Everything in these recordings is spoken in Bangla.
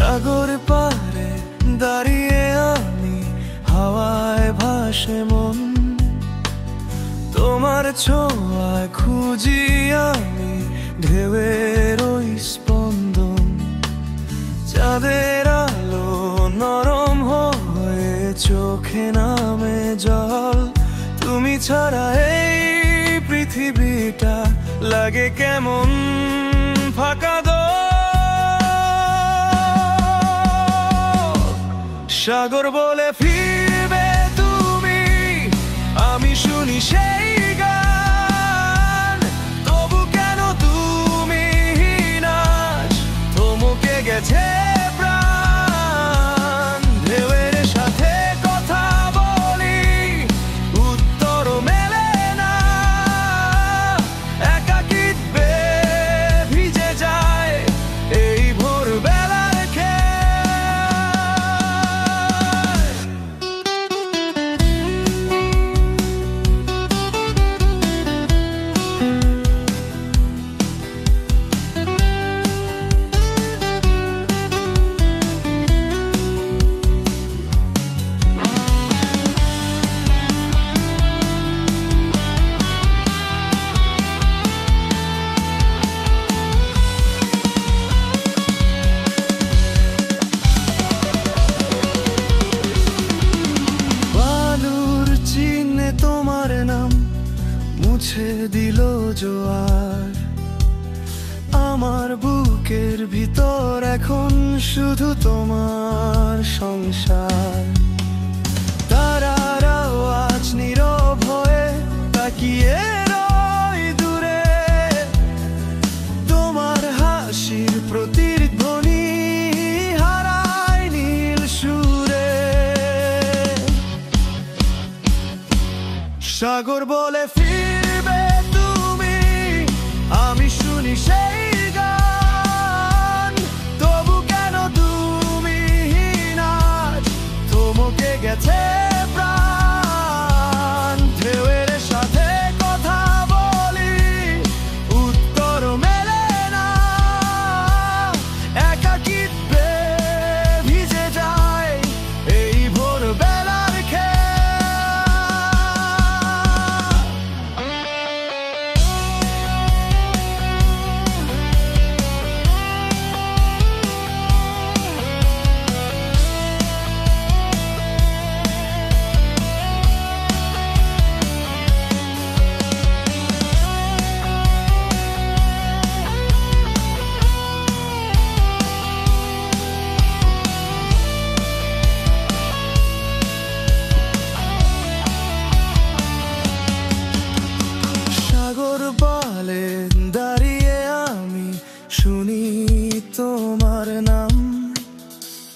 সাগর পারে দাঁড়িয়ে আমি, হাওয়ায় ভাসে মন। তোমার ছোঁয়ায় খুঁজি আমি ঢেউয়ের ওই স্পন্দন। চাঁদের আলো নরম হয়ে চোখে নামে জল। তুমি ছাড়া এই পৃথিবীটা লাগে কেমন ফাঁকা দো। সাগর বলে ফিরবে তুমি, আমি শুনি সেই গান। তবু কেন তুমি নাচ, থমকে গেছে প্রাণ। ঢেউয়ের সাথে কথা বলি, উত্তর মেলে না। একাকিত্বে ভিজে যায় এই ভোরবেলার খেল। তোমার নাম মুছে দিল জোয়ার। আমার বুকের ভিতর এখন শুধু তোমার সংসার। তারারাও আজ নীরব হয়ে তাকিয়ে রয় দূরে। তোমার হাসির প্রতিধ্বনি হারায় নীল সুরে। সাগর বলে ফিরবে তুমি, আমি শুনি সেই গান। তবু কেন তুমি নাচ, থমকে গেছে প্রাণ। ঢেউয়ের সাথে কথা বলি, উত্তর মেলে না। একাকিত্বে ভিজে যায় এই ভোরবেলার খেল। সাগর বলে দাঁড়িয়ে আমি শুনি তোমার নাম।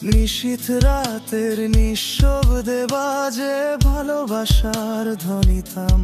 নিশীথ রাতের নিঃশব্দে বাজে ভালোবাসার ধ্বনিতাম।